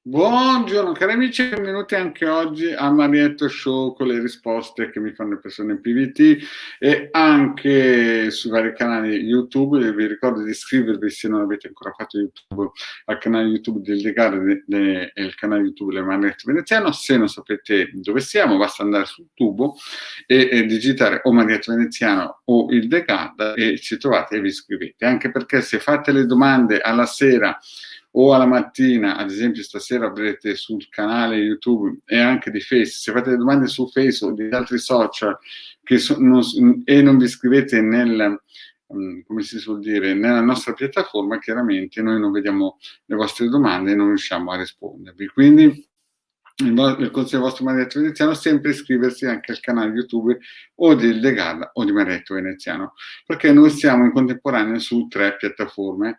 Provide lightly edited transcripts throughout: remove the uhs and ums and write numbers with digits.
Buongiorno cari amici, benvenuti anche oggi a Marietto Show con le risposte che mi fanno le persone in PVT e anche sui vari canali YouTube. Vi ricordo di iscrivervi se non avete ancora fatto YouTube al canale YouTube del Legare e il canale YouTube del Marietto Veneziano. Se non sapete dove siamo, basta andare sul tubo e digitare o Marietto Veneziano o il Decada e ci trovate e vi iscrivete. Anche perché se fate le domande alla sera o alla mattina, ad esempio stasera avrete sul canale YouTube e anche di Face, se fate le domande su Face o di altri social e non vi iscrivete come si suol dire, nella nostra piattaforma, chiaramente noi non vediamo le vostre domande e non riusciamo a rispondervi. Quindi il consiglio del vostro Marietto Veneziano è sempre iscriversi anche al canale YouTube o di Legada o di Marietto Veneziano, perché noi siamo in contemporanea su 3 piattaforme,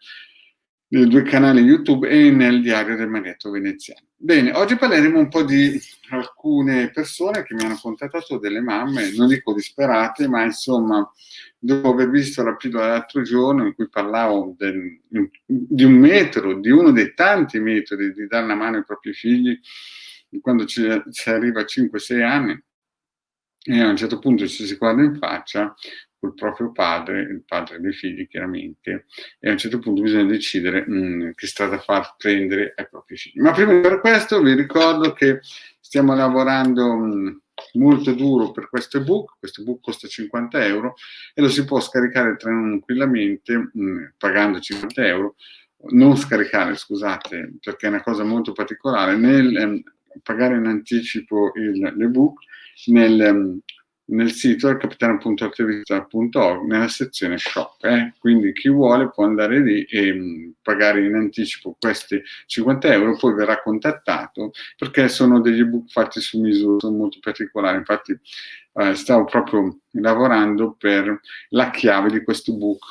nei 2 canali YouTube e nel diario del Marietto Veneziano. Bene, oggi parleremo un po' di alcune persone che mi hanno contattato, delle mamme, non dico disperate, ma insomma, dopo aver visto la pillola l'altro giorno in cui parlavo di un metodo, di uno dei tanti metodi di dare una mano ai propri figli quando ci arriva a 5-6 anni, e a un certo punto ci si guarda in faccia col proprio padre, il padre dei figli chiaramente, e a un certo punto bisogna decidere che strada far prendere ai propri figli. Ma prima di questo vi ricordo che stiamo lavorando molto duro per questo ebook costa 50 euro e lo si può scaricare tranquillamente pagando 50 euro, non scaricare, scusate, perché è una cosa molto particolare, nel pagare in anticipo l'ebook nel sito capitano.artevista.org nella sezione shop. Quindi chi vuole può andare lì e pagare in anticipo questi 50 euro, poi verrà contattato perché sono degli ebook fatti su misura, sono molto particolari. Infatti stavo proprio lavorando per la chiave di questo ebook,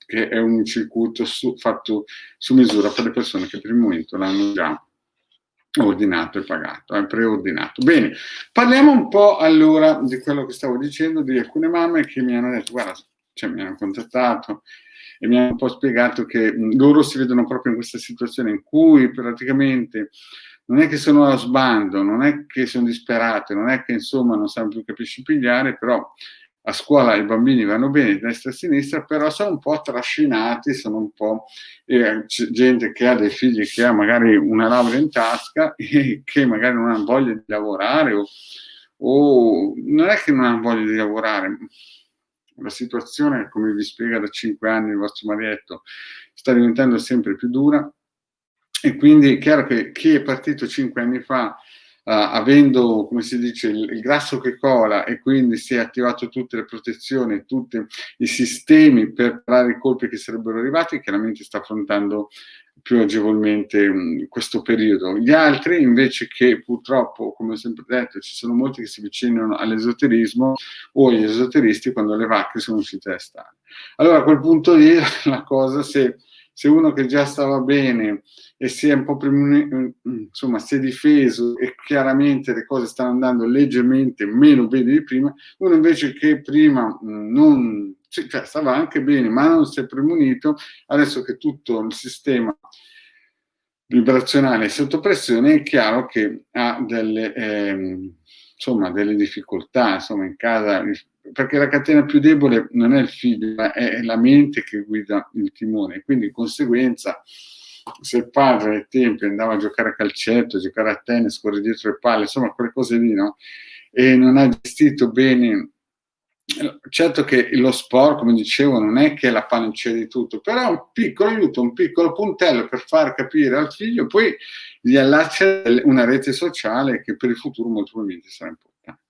che è un circuito fatto su misura per le persone che per il momento l'hanno già ordinato e pagato, preordinato. Bene, parliamo un po' allora di quello che stavo dicendo, di alcune mamme che mi hanno detto, guarda, mi hanno contattato e mi hanno un po' spiegato che loro si vedono proprio in questa situazione in cui praticamente non è che sono allo sbando, non è che sono disperate, non è che insomma non sanno più capisci pigliare, però a scuola i bambini vanno bene di destra e a sinistra, però sono un po' trascinati, sono un po' gente che ha dei figli che ha magari una laurea in tasca e che magari non ha voglia di lavorare o non è che non ha voglia di lavorare. La situazione, come vi spiega da 5 anni il vostro Marietto, sta diventando sempre più dura e quindi è chiaro che chi è partito 5 anni fa avendo, come si dice, il grasso che cola e quindi si è attivato tutte le protezioni, tutti i sistemi per parare i colpi che sarebbero arrivati, chiaramente sta affrontando più agevolmente questo periodo. Gli altri invece, che purtroppo, come ho sempre detto, ci sono molti che si avvicinano all'esoterismo o agli esoteristi quando le vacche sono uscite dai stalli. Allora a quel punto lì la cosa, se uno che già stava bene e si è un po' insomma si è difeso e chiaramente le cose stanno andando leggermente meno bene di prima, uno invece che prima non cioè, stava anche bene ma non si è premunito, adesso che tutto il sistema vibrazionale è sotto pressione, è chiaro che ha delle difficoltà, insomma, in casa, perché la catena più debole non è il figlio, ma è la mente che guida il timone. Quindi, di conseguenza, se il padre ai tempi andava a giocare a calcetto, a giocare a tennis, correre dietro le palle, insomma, quelle cose lì, no? E non ha gestito bene. Certo che lo sport, come dicevo, non è che è la panacea di tutto, però è un piccolo aiuto, un piccolo puntello per far capire al figlio, poi gli allaccia una rete sociale che per il futuro molto probabilmente sarà importante.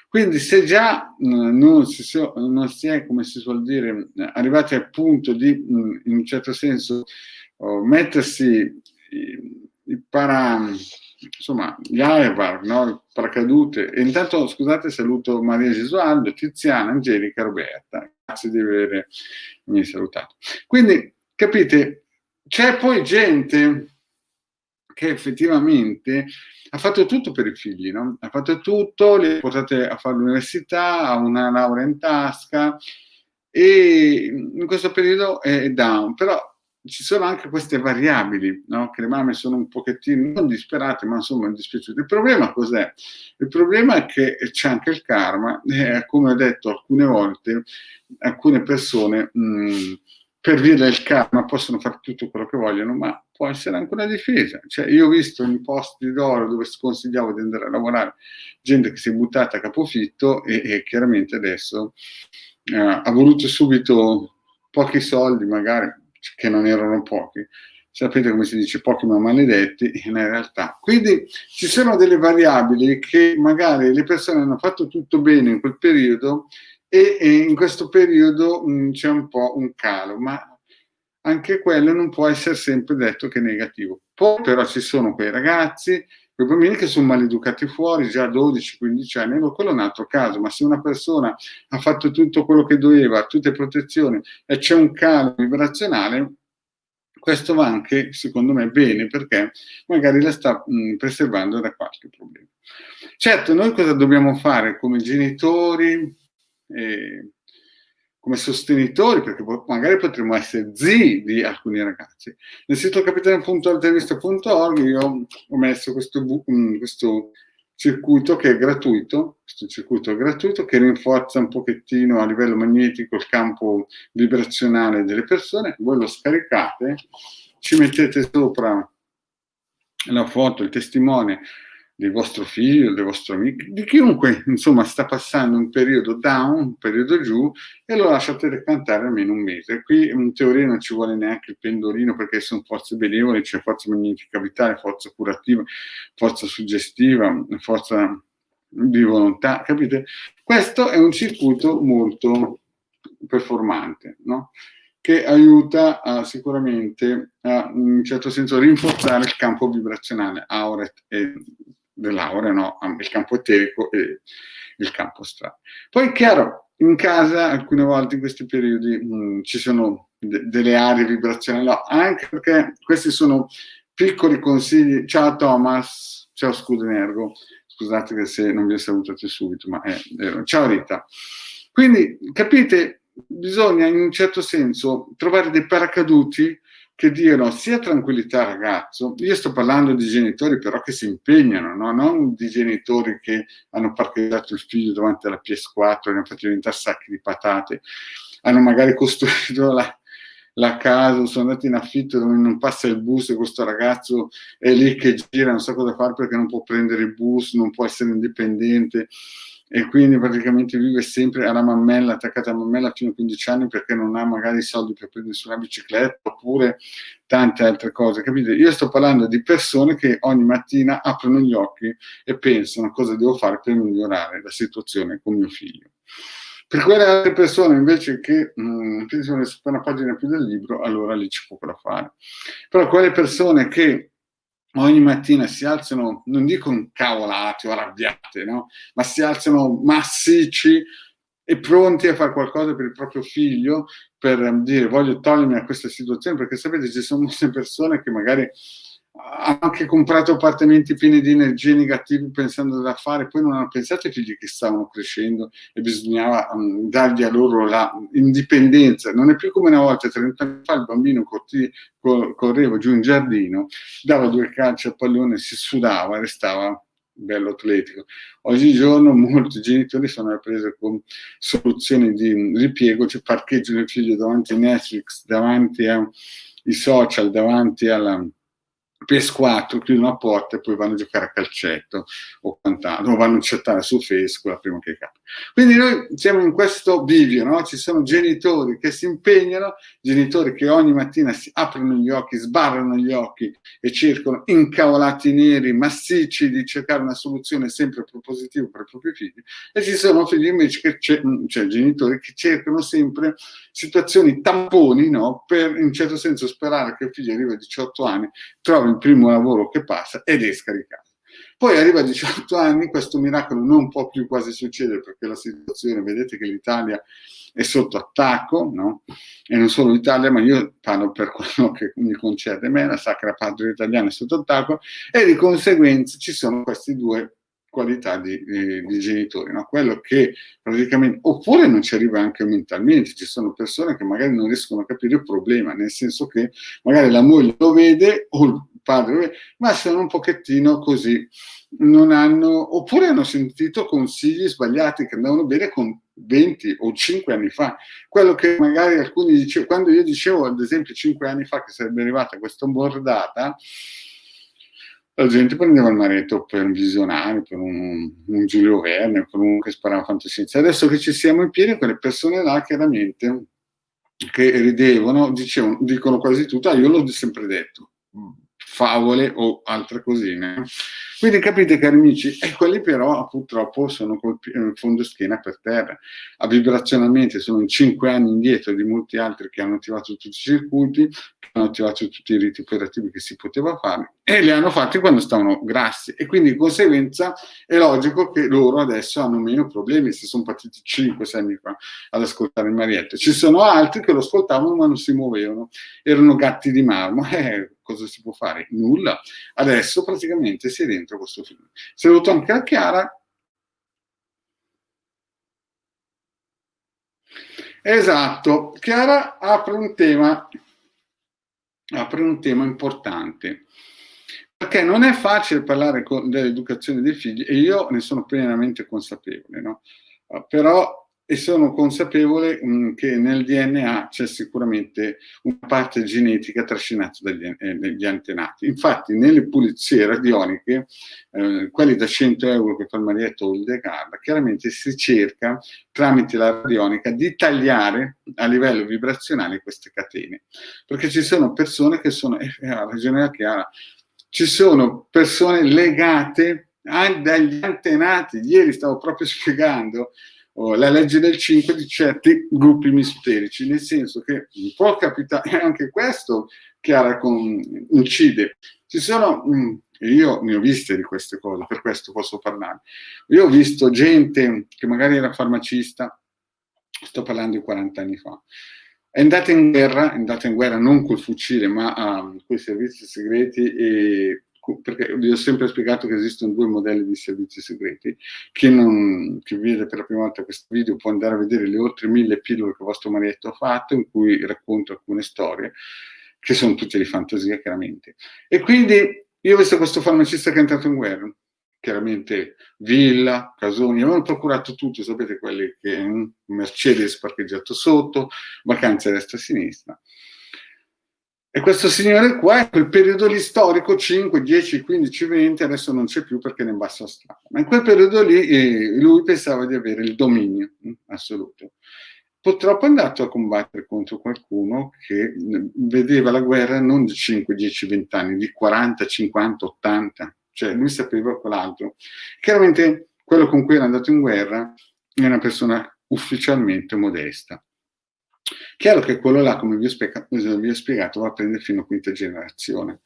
Quindi se già non si è, come si suol dire, arrivati al punto di, in un certo senso, mettersi insomma, gli airbag, no? Il paracadute. E intanto, scusate, saluto Maria Gesualdo, Tiziana, Angelica, Roberta. Grazie di avermi salutato. Quindi, capite, c'è poi gente che effettivamente ha fatto tutto per i figli, no? Ha fatto tutto, li ha portati a fare l'università, ha una laurea in tasca e in questo periodo è down, però ci sono anche queste variabili, no? Che le mamme sono un pochettino, non disperate, ma insomma dispiaciute. Il problema cos'è? Il problema è che c'è anche il karma, come ho detto alcune volte, alcune persone per via del karma possono fare tutto quello che vogliono, ma può essere anche una difesa. Cioè, io ho visto in posti d'oro dove sconsigliavo di andare a lavorare gente che si è buttata a capofitto e chiaramente adesso ha voluto subito pochi soldi, magari, che non erano pochi. Sapete come si dice, pochi ma maledetti, in realtà. Quindi ci sono delle variabili che magari le persone hanno fatto tutto bene in quel periodo e in questo periodo c'è un po' un calo, ma anche quello non può essere sempre detto che è negativo. Poi però ci sono quei ragazzi, quei bambini che sono maleducati fuori già a 12-15 anni, quello è un altro caso, ma se una persona ha fatto tutto quello che doveva, tutte le protezioni e c'è un calo vibrazionale, questo va anche, secondo me, bene perché magari la sta preservando da qualche problema. Certo, noi cosa dobbiamo fare come genitori, come sostenitori, perché magari potremmo essere zii di alcuni ragazzi. Nel sito capitano.altavista.org io ho messo questo circuito che è gratuito, questo circuito è gratuito che rinforza un pochettino a livello magnetico il campo vibrazionale delle persone, voi lo scaricate, ci mettete sopra la foto, il testimone del vostro figlio, del vostro amico, di chiunque insomma sta passando un periodo down, un periodo giù e lo lasciate cantare almeno un mese. Qui in teoria non ci vuole neanche il pendolino perché sono forze benevole, c'è forza magnetica vitale, forza curativa, forza suggestiva, forza di volontà, capite? Questo è un circuito molto performante, no? Che aiuta sicuramente a, in un certo senso, rinforzare il campo vibrazionale dell'aura, no? Il campo eterico e il campo astrale. Poi è chiaro, in casa alcune volte in questi periodi ci sono delle aree vibrazionali, no, anche perché questi sono piccoli consigli. Ciao Thomas, ciao Scudenergo, scusate che se non vi ho salutato subito, ma ciao Rita. Quindi capite, bisogna in un certo senso trovare dei paracaduti che diano sia tranquillità al ragazzo, io sto parlando di genitori però che si impegnano, no? Non di genitori che hanno parcheggiato il figlio davanti alla PS4 e ne hanno fatto diventare sacchi di patate, hanno magari costruito la casa, sono andati in affitto dove non passa il bus e questo ragazzo è lì che gira, non sa cosa fare perché non può prendere il bus, non può essere indipendente e quindi praticamente vive sempre alla mammella, attaccata alla mammella fino a 15 anni perché non ha magari i soldi per prendere sulla bicicletta oppure tante altre cose, capite? Io sto parlando di persone che ogni mattina aprono gli occhi e pensano cosa devo fare per migliorare la situazione con mio figlio. Per quelle altre persone invece che pensano su una pagina più del libro, allora lì ci può però fare. Però quelle persone che ogni mattina si alzano, non dico incavolate o arrabbiate, no? Ma si alzano massicci e pronti a fare qualcosa per il proprio figlio, per dire voglio togliermi da questa situazione, perché sapete ci sono molte persone che magari hanno anche comprato appartamenti pieni di energie negative pensando da fare, poi non hanno pensato ai figli che stavano crescendo e bisognava dargli a loro la indipendenza. Non è più come una volta, 30 anni fa il bambino correva giù in giardino, dava 2 calci al pallone, si sudava e restava bello atletico. Oggigiorno molti genitori sono presi con soluzioni di ripiego, cioè parcheggiano il figlio davanti a Netflix, davanti ai social, davanti alla PS4, chiudono la porta e poi vanno a giocare a calcetto o quant'altro, o vanno a chattare su Facebook prima che capita. Quindi noi siamo in questo bivio, no? Ci sono genitori che si impegnano, genitori che ogni mattina si aprono gli occhi, sbarrano gli occhi e cercano incavolati neri, massicci di cercare una soluzione sempre propositiva per i propri figli, e ci sono figli invece cioè genitori che cercano sempre situazioni tamponi, no? Per in un certo senso sperare che il figlio arrivi a 18 anni, trovi il primo lavoro che passa ed esca di casa. Poi arriva a 18 anni, questo miracolo non può più quasi succedere perché la situazione, vedete che l'Italia è sotto attacco, no? E non solo l'Italia, ma io parlo per quello che mi concerne me, la Sacra Patria Italiana è sotto attacco e di conseguenza ci sono questi due qualità di genitori, no? Quello che praticamente, oppure non ci arriva anche mentalmente, ci sono persone che magari non riescono a capire il problema, nel senso che magari la moglie lo vede o il padre lo vede, ma sono un pochettino così, non hanno, oppure hanno sentito consigli sbagliati che andavano bene con 20 o 5 anni fa, quello che magari alcuni dicevano, quando io dicevo ad esempio 5 anni fa che sarebbe arrivata questa bordata, la gente prendeva il marito per un visionario, per un Giulio Verne, per uno che sparava fantascienza. Adesso che ci siamo in piedi, quelle persone là chiaramente che ridevano, dicono quasi tutto, io l'ho sempre detto, favole o altre cosine. Quindi capite, cari amici, e quelli però purtroppo sono col fondo schiena per terra. Vibrazionalmente sono in 5 anni indietro di molti altri che hanno attivato tutti i circuiti, che hanno attivato tutti i riti operativi che si poteva fare e li hanno fatti quando stavano grassi, e quindi di conseguenza è logico che loro adesso hanno meno problemi se sono partiti 5-6 anni fa ad ascoltare il Marietto. Ci sono altri che lo ascoltavano ma non si muovevano, erano gatti di marmo. Cosa si può fare? Nulla. Adesso praticamente si è dentro questo film. Saluto anche a Chiara. Esatto, Chiara apre un tema importante, perché non è facile parlare dell'educazione dei figli, e io ne sono pienamente consapevole, no? Però sono consapevole che nel DNA c'è sicuramente una parte genetica trascinata dagli antenati. Infatti nelle pulizie radioniche, quelli da 100 euro che fa il Marietto o il De Carla, chiaramente si cerca tramite la radionica di tagliare a livello vibrazionale queste catene, perché ci sono persone che sono, ha ragione Chiara, ci sono persone legate dagli antenati. Ieri stavo proprio spiegando la legge del 5 di certi gruppi misterici, nel senso che può capitare anche questo, Chiara, incide. Ci sono, io ne ho viste di queste cose, per questo posso parlare. Io ho visto gente che magari era farmacista, sto parlando di 40 anni fa, è andata in guerra non col fucile ma con i servizi segreti, perché vi ho sempre spiegato che esistono 2 modelli di servizi segreti. Chi vede per la prima volta questo video può andare a vedere le oltre 1000 pillole che vostro Marietto ha fatto, in cui racconto alcune storie che sono tutte di fantasia, chiaramente. E quindi io ho visto questo farmacista che è entrato in guerra, chiaramente villa, casoni, avevano procurato tutto, sapete, quelli che Mercedes parcheggiato sotto, vacanze a destra e a sinistra. E questo signore qua, in quel periodo lì storico, 5, 10, 15, 20, adesso non c'è più perché ne bassa strada, ma in quel periodo lì lui pensava di avere il dominio assoluto. Purtroppo è andato a combattere contro qualcuno che vedeva la guerra non di 5, 10, 20 anni, di 40, 50, 80, cioè lui sapeva quell'altro. Chiaramente quello con cui era andato in guerra è una persona ufficialmente modesta. Chiaro che quello là, come vi ho spiegato, va a prendere fino a quinta generazione,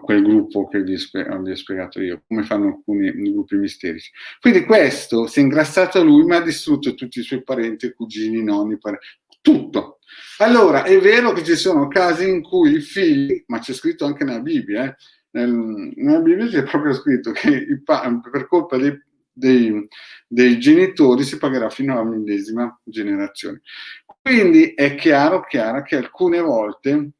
quel gruppo che vi ho spiegato io, come fanno alcuni gruppi misterici. Quindi questo si è ingrassato a lui, ma ha distrutto tutti i suoi parenti, cugini, nonni, tutto. Allora, è vero che ci sono casi in cui i figli, ma c'è scritto anche nella Bibbia, nella Bibbia c'è proprio scritto che per colpa dei genitori si pagherà fino alla 10ª generazione. Quindi è chiaro che alcune volte,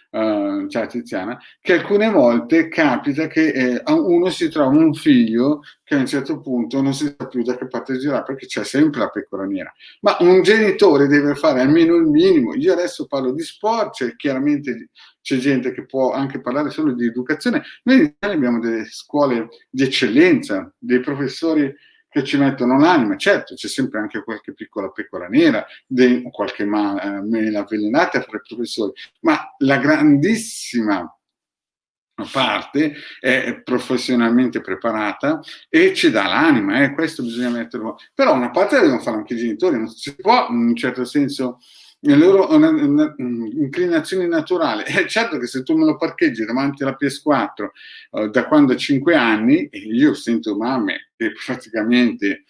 ciao Tiziana, che alcune volte capita che uno si trova un figlio che a un certo punto non si sa più da che parte girare, perché c'è sempre la pecora nera. Ma un genitore deve fare almeno il minimo. Io adesso parlo di sport, chiaramente c'è gente che può anche parlare solo di educazione. Noi in Italia abbiamo delle scuole di eccellenza, dei professori che ci mettono l'anima. Certo, c'è sempre anche qualche piccola pecora nera, qualche mela avvelenata fra i professori, ma la grandissima parte è professionalmente preparata e ci dà l'anima, questo bisogna metterlo. Però una parte la devono fare anche i genitori, non si può in un certo senso le loro inclinazioni naturali. Certo che se tu me lo parcheggi davanti alla PS4 da quando ho 5 anni, e io sento mamme che praticamente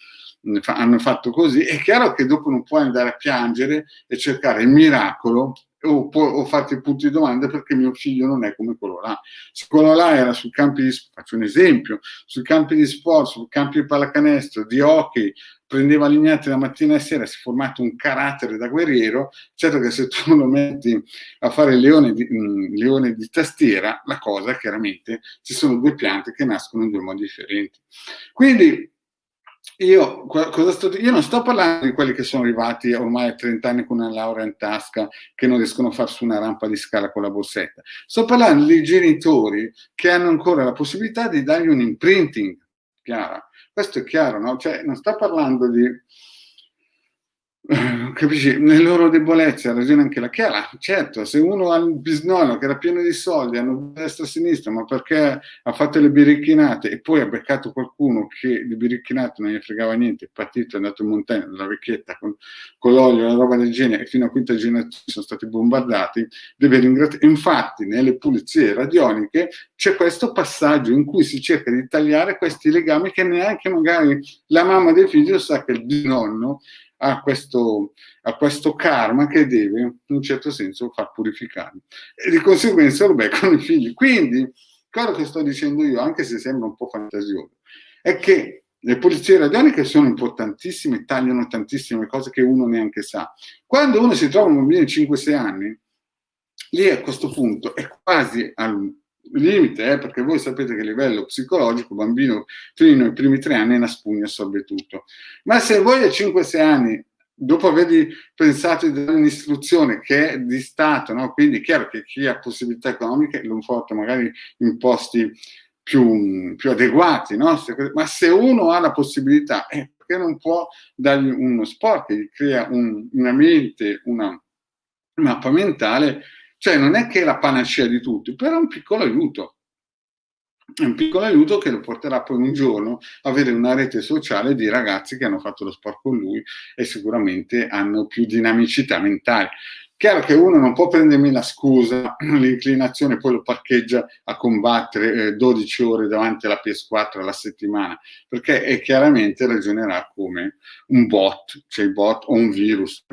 hanno fatto così, è chiaro che dopo non puoi andare a piangere e cercare il miracolo o farti punti di domanda perché mio figlio non è come quello là. Se quello là era sul campi di sport, faccio un esempio, sui campi di sport, sul campi di pallacanestro, di hockey, prendeva lignate la mattina e sera, si è formato un carattere da guerriero, certo che se tu lo metti a fare leone di tastiera, la cosa chiaramente, ci sono due piante che nascono in due modi differenti. Quindi io non sto parlando di quelli che sono arrivati ormai a 30 anni con una laurea in tasca, che non riescono a far su una rampa di scala con la borsetta. Sto parlando di genitori che hanno ancora la possibilità di dargli un imprinting, Chiara. Questo è chiaro, no? Cioè, non sto parlando di... Capisci? Le loro debolezze, ha ragione anche la Chiara. Certo, se uno ha il bisnonno che era pieno di soldi, hanno destra e sinistra, ma perché ha fatto le biricchinate e poi ha beccato qualcuno che di biricchinate non gli fregava niente, è partito, è andato in montagna, la vecchietta con l'olio, una roba del genere, e fino a quinta generazione sono stati bombardati, deve ringraziare. Infatti, nelle pulizie radioniche c'è questo passaggio in cui si cerca di tagliare questi legami che neanche magari la mamma del figlio sa che il bisnonno ha questo karma che deve in un certo senso far purificare e di conseguenza lo beccano i figli. Quindi quello che sto dicendo io, anche se sembra un po' fantasioso, è che le pulizie radioniche sono importantissime, tagliano tantissime cose che uno neanche sa. Quando uno si trova un bambino di 5-6 anni, lì a questo punto è quasi al limite, perché voi sapete che a livello psicologico il bambino fino ai primi 3 anni è una spugna, assorbe tutto. Ma se voi a 5-6 anni, dopo avergli pensato di dare un'istruzione che è di Stato, no? Quindi è chiaro che chi ha possibilità economiche lo porta magari in posti più adeguati, no? Ma se uno ha la possibilità, perché non può dargli uno sport che gli crea una mente, una mappa mentale. Cioè non è che è la panacea di tutti, però è un piccolo aiuto. È un piccolo aiuto che lo porterà poi un giorno a avere una rete sociale di ragazzi che hanno fatto lo sport con lui e sicuramente hanno più dinamicità mentale. Chiaro che uno non può prendermi la scusa, l'inclinazione poi lo parcheggia a combattere 12 ore davanti alla PS4 alla settimana, perché chiaramente ragionerà come un bot, cioè il bot o un virus.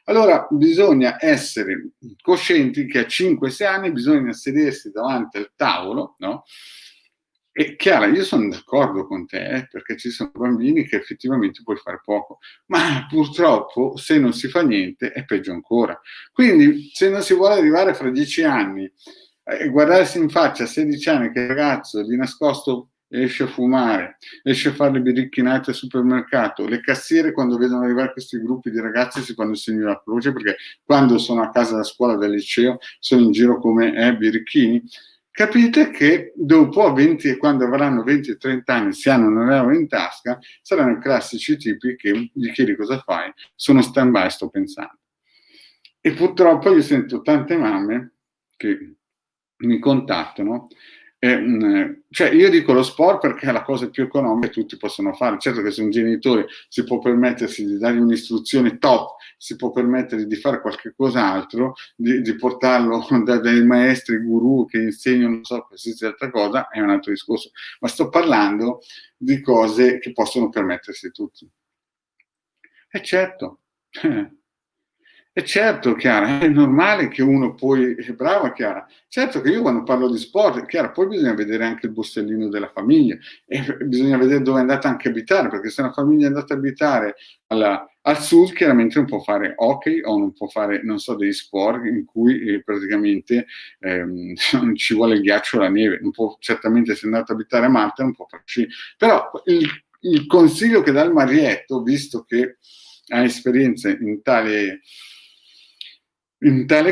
Allora bisogna essere coscienti che a 5-6 anni bisogna sedersi davanti al tavolo, no? E Chiara, io sono d'accordo con te, perché ci sono bambini che effettivamente puoi fare poco, ma purtroppo se non si fa niente è peggio ancora. Quindi se non si vuole arrivare fra 10 anni e guardarsi in faccia a 16 anni che il ragazzo di nascosto esce a fumare, esce a fare le biricchinate al supermercato, le cassiere quando vedono arrivare questi gruppi di ragazzi si fanno il segno della croce, perché quando sono a casa da scuola, del liceo, sono in giro come birichini. Capite che dopo 20, quando avranno 20 e 30 anni, se hanno un euro in tasca, saranno i classici tipi che gli chiedi cosa fai, sono stand by, sto pensando. E purtroppo io sento tante mamme che mi contattano. Cioè io dico lo sport perché è la cosa più economica che tutti possono fare. Certo che se un genitore si può permettersi di dargli un'istruzione top, si può permettere di fare qualche cos'altro, di portarlo dai maestri guru che insegnano non so qualsiasi altra cosa, è un altro discorso, ma sto parlando di cose che possono permettersi tutti. E certo, è certo, Chiara, è normale che uno poi, brava Chiara, certo che io quando parlo di sport, Chiara, poi bisogna vedere anche il borsellino della famiglia e bisogna vedere dove è andata anche a abitare, perché se una famiglia è andata a abitare al sud, chiaramente non può fare hockey o non può fare, non so, degli sport in cui praticamente non ci vuole il ghiaccio o la neve, non può, certamente se è andato a abitare a Malta non può farci, però il consiglio che dà il Marietto, visto che ha esperienza in tale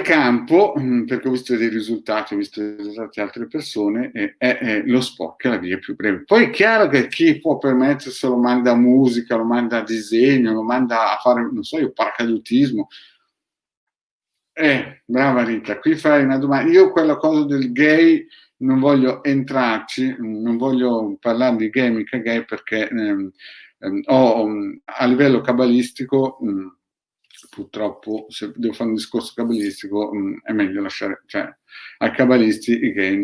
campo, perché ho visto dei risultati, ho visto dei risultati di altre persone, è lo sport che è la via più breve. Poi è chiaro che chi può permettersi lo manda a musica, lo manda a disegno, lo manda a fare, non so io, paracadutismo. Brava Rita, qui fai una domanda. Io quella cosa del gay non voglio entrarci, non voglio parlare di gay, mica gay, perché a livello cabalistico purtroppo se devo fare un discorso cabalistico è meglio lasciare, cioè ai cabalisti i gay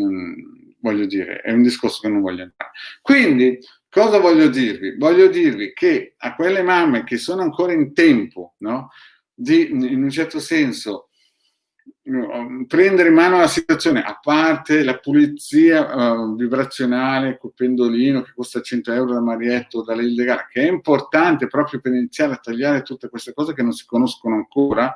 voglio dire, è un discorso che non voglio entrare. Quindi cosa voglio dirvi? Voglio dirvi che a quelle mamme che sono ancora in tempo, no? In un certo senso prendere in mano la situazione, a parte la pulizia vibrazionale col pendolino che costa 100 euro da Marietto, da Lei Legale, che è importante proprio per iniziare a tagliare tutte queste cose che non si conoscono ancora.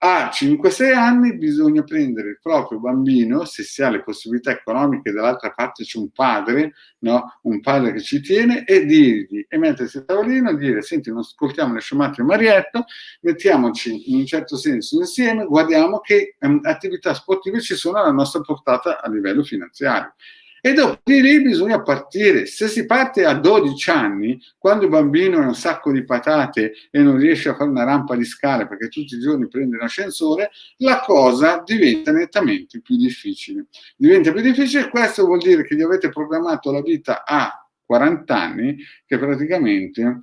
A 5-6 anni bisogna prendere il proprio bambino, se si ha le possibilità economiche, dall'altra parte c'è un padre, no? Un padre che ci tiene, e dirgli, e mettersi a tavolino e dire: senti, non ascoltiamo le sciamate di Marietto, mettiamoci in un certo senso insieme, guardiamo che attività sportive ci sono alla nostra portata a livello finanziario. E dopo di lì bisogna partire. Se si parte a 12 anni, quando il bambino è un sacco di patate e non riesce a fare una rampa di scale perché tutti i giorni prende l'ascensore, la cosa diventa nettamente più difficile. Diventa più difficile, questo vuol dire che gli avete programmato la vita a 40 anni, che praticamente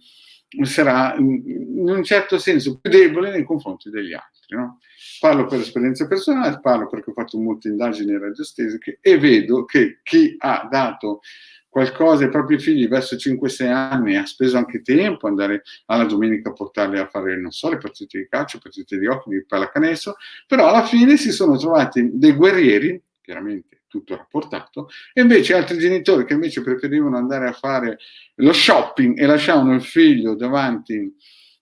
sarà in un certo senso più debole nei confronti degli altri, no? Parlo per esperienza personale, parlo perché ho fatto molte indagini radiostesiche e vedo che chi ha dato qualcosa ai propri figli verso 5-6 anni ha speso anche tempo andare alla domenica a portarli a fare, non so, le partite di calcio, partite di hockey, di pallacanestro, però alla fine si sono trovati dei guerrieri, chiaramente tutto rapportato, e invece altri genitori che invece preferivano andare a fare lo shopping e lasciavano il figlio davanti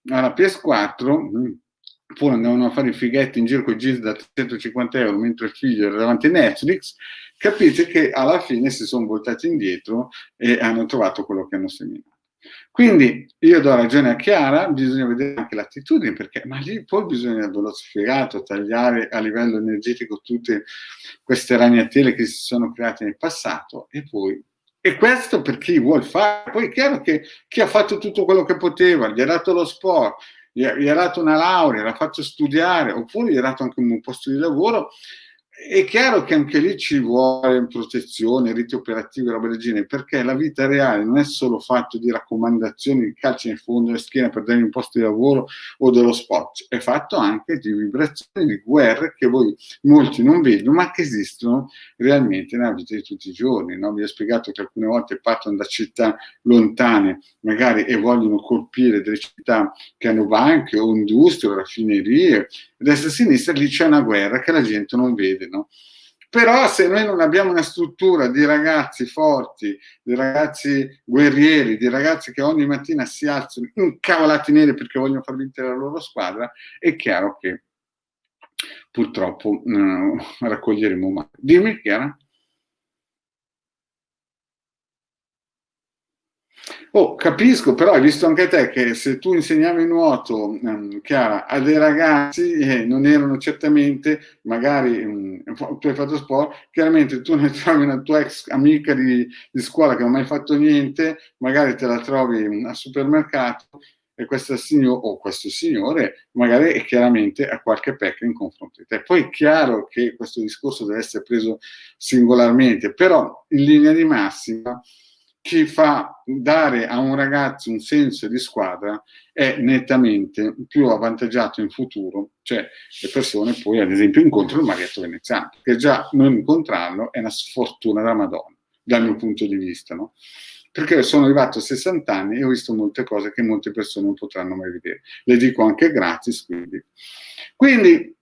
alla PS4, poi andavano a fare i fighetti in giro con i jeans da 350 euro mentre il figlio era davanti a Netflix, capite che alla fine si sono voltati indietro e hanno trovato quello che hanno seminato. Quindi io do ragione a Chiara, bisogna vedere anche l'attitudine, perché ma lì poi bisogna, ve l'ho spiegato, tagliare a livello energetico tutte queste ragnatele che si sono create nel passato, e questo per chi vuol fare. Poi è chiaro che chi ha fatto tutto quello che poteva, gli ha dato lo sport, gli ha dato una laurea, l'ha fatto studiare, oppure gli ha dato anche un posto di lavoro, è chiaro che anche lì ci vuole protezione, riti operativi, roba del genere, perché la vita reale non è solo fatto di raccomandazioni, di calci nel fondo della schiena per dargli un posto di lavoro o dello sport, è fatto anche di vibrazioni, di guerre che voi molti non vedono, ma che esistono realmente nella vita di tutti i giorni, no? Vi ho spiegato che alcune volte partono da città lontane, magari, e vogliono colpire delle città che hanno banche o industrie o raffinerie, destra e sinistra, lì c'è una guerra che la gente non vede, no? Però se noi non abbiamo una struttura di ragazzi forti, di ragazzi guerrieri, di ragazzi che ogni mattina si alzano incavolati neri perché vogliono far vincere la loro squadra, è chiaro che purtroppo raccoglieremo male. Dimmi, Chiara. Oh, capisco, però hai visto anche te che se tu insegnavi nuoto, Chiara, a dei ragazzi non erano certamente, magari tu hai fatto sport, chiaramente tu ne trovi una tua ex amica di scuola che non ha mai fatto niente, magari te la trovi al supermercato e questa signora o questo signore magari è chiaramente a qualche pecca in confronto di te. Poi è chiaro che questo discorso deve essere preso singolarmente, però in linea di massima chi fa dare a un ragazzo un senso di squadra è nettamente più avvantaggiato in futuro, cioè le persone poi ad esempio incontrano il Marietto Veneziano, che già non incontrarlo è una sfortuna da Madonna, dal mio punto di vista, no? Perché sono arrivato a 60 anni e ho visto molte cose che molte persone non potranno mai vedere. Le dico anche gratis, quindi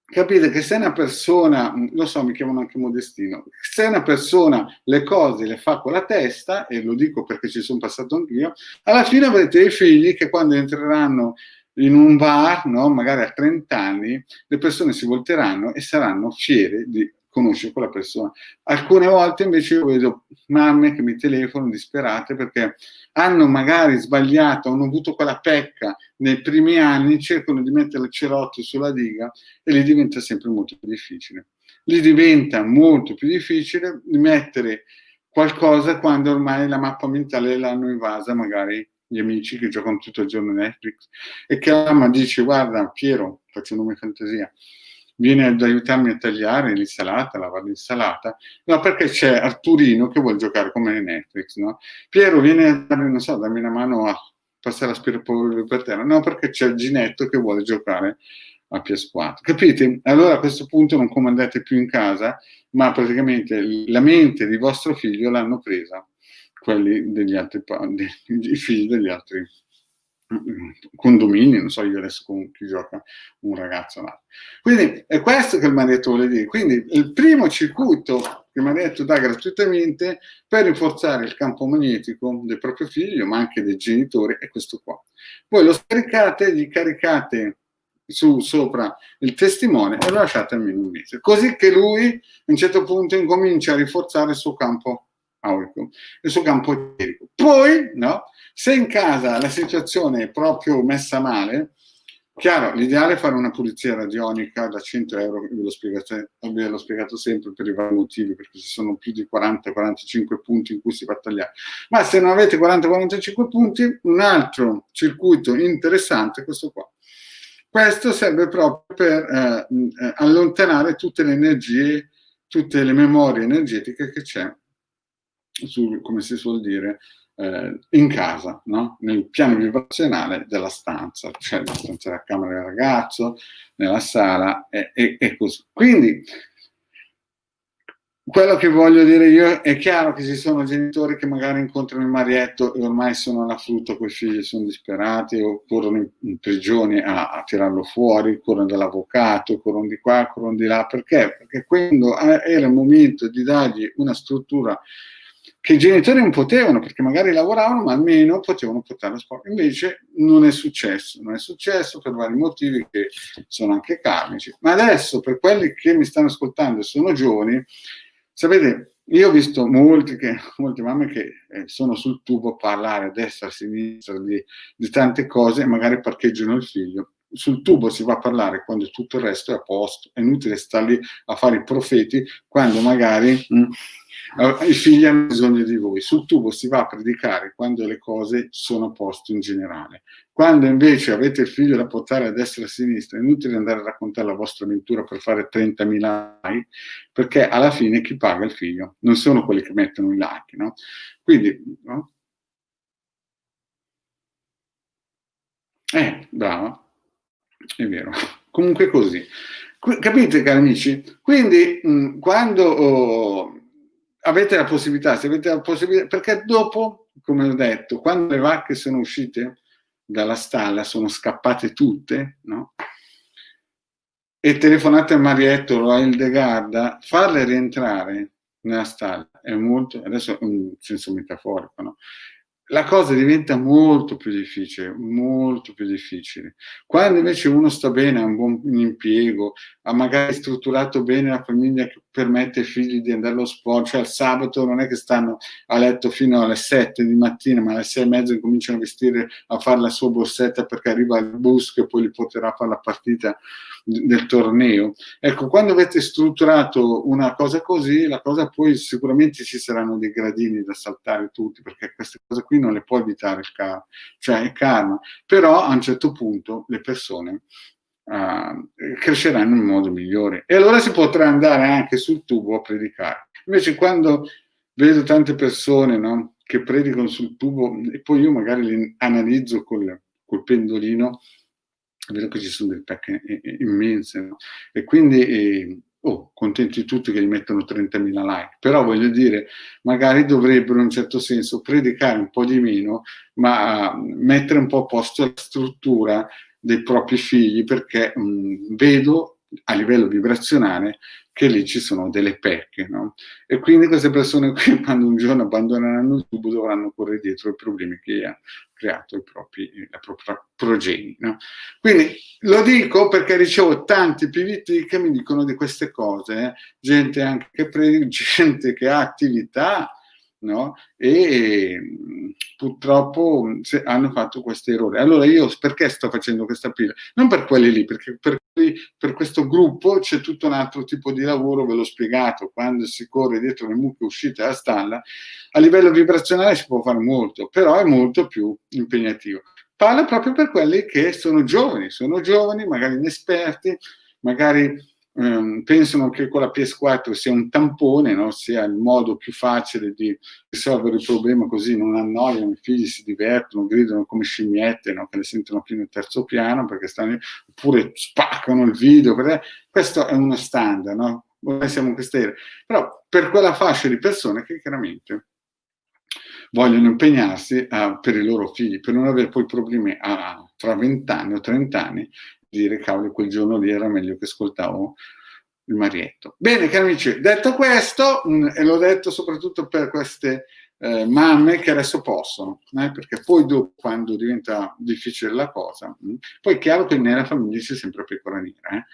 capite che se una persona, lo so, mi chiamano anche Modestino, se una persona le cose le fa con la testa, e lo dico perché ci sono passato anch'io, alla fine avrete dei figli che quando entreranno in un bar, no, magari a 30 anni, le persone si volteranno e saranno fiere di conoscere quella persona. Alcune volte invece io vedo mamme che mi telefonano disperate perché hanno magari sbagliato, hanno avuto quella pecca nei primi anni, cercano di mettere il cerotto sulla diga e lì diventa sempre molto più difficile. Lì diventa molto più difficile mettere qualcosa quando ormai la mappa mentale l'hanno invasa magari gli amici che giocano tutto il giorno Netflix e che la mamma dice: guarda Piero, faccio un nome fantasia, vieni ad aiutarmi a tagliare l'insalata, a lavare l'insalata, no, perché c'è Arturino che vuole giocare come Netflix, no? Piero, vieni a dare, non so, dammi una mano a passare l'aspirapolvere per terra, no, perché c'è Ginetto che vuole giocare a PS4, capite? Allora a questo punto non comandate più in casa, ma praticamente la mente di vostro figlio l'hanno presa quelli degli altri i figli degli altri condomini, non so io adesso con chi gioca un ragazzo là. Quindi è questo che il marietto vuole dire. Quindi il primo circuito che il marietto dà gratuitamente per rinforzare il campo magnetico del proprio figlio, ma anche dei genitori, è questo qua. Voi lo scaricate, gli caricate sopra il testimone e lo lasciate almeno un mese, così che lui a un certo punto incomincia a rinforzare il suo campo aurico, il suo campo eterico. Poi, no, se in casa la situazione è proprio messa male, chiaro, l'ideale è fare una pulizia radionica da 100 euro, ve l'ho spiegato sempre per i vari motivi, perché ci sono più di 40-45 punti in cui si va a tagliare. Ma se non avete 40-45 punti, un altro circuito interessante è questo qua. Questo serve proprio per allontanare tutte le energie, tutte le memorie energetiche che c'è, come si suol dire, in casa, no? Nel piano vibrazionale della stanza, cioè la stanza della camera del ragazzo, nella sala e così. Quindi quello che voglio dire io, è chiaro che ci sono genitori che magari incontrano il marietto e ormai sono alla frutta con i figli, sono disperati o corrono in prigione a tirarlo fuori, corrono dall'avvocato, corrono di qua, corrono di là. Perché? Perché quando era il momento di dargli una struttura che i genitori non potevano, perché magari lavoravano, ma almeno potevano portarlo a scuola. Invece non è successo per vari motivi che sono anche karmici. Ma adesso, per quelli che mi stanno ascoltando e sono giovani, sapete, io ho visto molte mamme che sono sul tubo a parlare a destra, a sinistra di tante cose e magari parcheggiano il figlio. Sul tubo si va a parlare quando tutto il resto è a posto. È inutile stare lì a fare i profeti quando magari i figli hanno bisogno di voi. Sul tubo si va a predicare quando le cose sono a posto in generale. Quando invece avete il figlio da portare a destra e a sinistra, è inutile andare a raccontare la vostra avventura per fare 30.000 like, perché alla fine chi paga il figlio non sono quelli che mettono i like, no? Quindi, no? Brava, è vero. Comunque così. Capite, cari amici? Quindi, quando avete la possibilità, se avete la possibilità, perché dopo, come ho detto, quando le vacche sono uscite dalla stalla, sono scappate tutte, no? E telefonate a Marietto o a Hildegarda, farle rientrare nella stalla è molto, adesso è un senso metaforico, no? La cosa diventa molto più difficile, molto più difficile. Quando invece uno sta bene, ha un buon impiego, ha magari strutturato bene la famiglia che permette ai figli di andare allo sport, cioè il sabato non è che stanno a letto fino alle 7 di mattina, ma alle 6:30 cominciano a vestire, a fare la sua borsetta perché arriva il bus che poi li porterà a fare la partita del torneo. Ecco, quando avete strutturato una cosa così, la cosa poi sicuramente ci saranno dei gradini da saltare tutti, perché queste cose qui non le può evitare il karma, cioè è karma, però a un certo punto le persone cresceranno in modo migliore e allora si potrà andare anche sul tubo a predicare. Invece quando vedo tante persone, no, che predicano sul tubo e poi io magari li analizzo col pendolino, vedo che ci sono delle pecche immense, no? E quindi contenti tutti che gli mettono 30.000 like, però voglio dire, magari dovrebbero in un certo senso predicare un po' di meno, ma mettere un po' a posto la struttura dei propri figli, perché vedo a livello vibrazionale che lì ci sono delle pecche, no? E quindi queste persone qui, quando un giorno abbandoneranno il tubo, dovranno correre dietro i problemi che ha creato la propria progenie, no? Quindi lo dico perché ricevo tanti PVT che mi dicono di queste cose, gente anche che predica, gente che ha attività, no? E purtroppo hanno fatto questi errori. Allora io perché sto facendo questa pila? Non per quelli lì, perché per questo gruppo c'è tutto un altro tipo di lavoro, ve l'ho spiegato, quando si corre dietro le mucche uscite dalla stalla, a livello vibrazionale si può fare molto, però è molto più impegnativo. Parlo proprio per quelli che sono giovani, magari inesperti, magari pensano che con la PS4 sia un tampone, no? Sia il modo più facile di risolvere il problema, così non annoiano, i figli si divertono, gridano come scimmiette, no? Che le sentono più nel terzo piano, perché oppure spaccano il video, perché questo è uno standard, no? Noi siamo in questa era. Però per quella fascia di persone che chiaramente vogliono impegnarsi per i loro figli, per non avere poi problemi tra 20 anni o 30 anni, dire cavolo, quel giorno lì era meglio che ascoltavo il Marietto. Bene, cari amici, detto questo, e l'ho detto soprattutto per queste mamme che adesso possono, perché poi dopo, quando diventa difficile la cosa, poi è chiaro che nella famiglia c'è sempre pecora nera,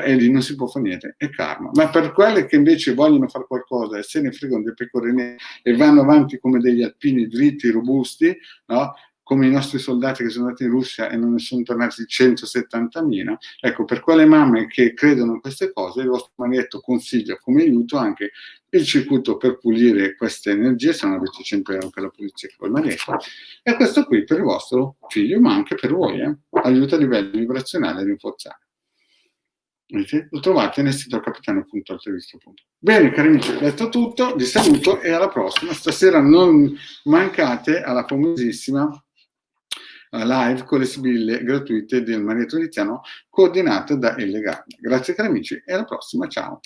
e lì non si può fare niente, è karma. Ma per quelle che invece vogliono fare qualcosa e se ne fregano delle pecore nere e vanno avanti come degli alpini dritti, robusti, no? Come i nostri soldati che sono andati in Russia e non ne sono tornati 170.000, ecco, per quelle mamme che credono in queste cose, il vostro Marietto consiglia come aiuto anche il circuito per pulire queste energie, se non avete 100 euro per la pulizia col Marietto, e questo qui per il vostro figlio, ma anche per voi, aiuta a livello vibrazionale a rinforzare. Lo trovate nel sito capitano.altruista.com. Bene, cari amici, ho detto tutto, vi saluto e alla prossima. Stasera non mancate alla famosissima live con le sibille gratuite del Marietto Liziano, coordinata da Elle Garni. Grazie cari amici e alla prossima, ciao.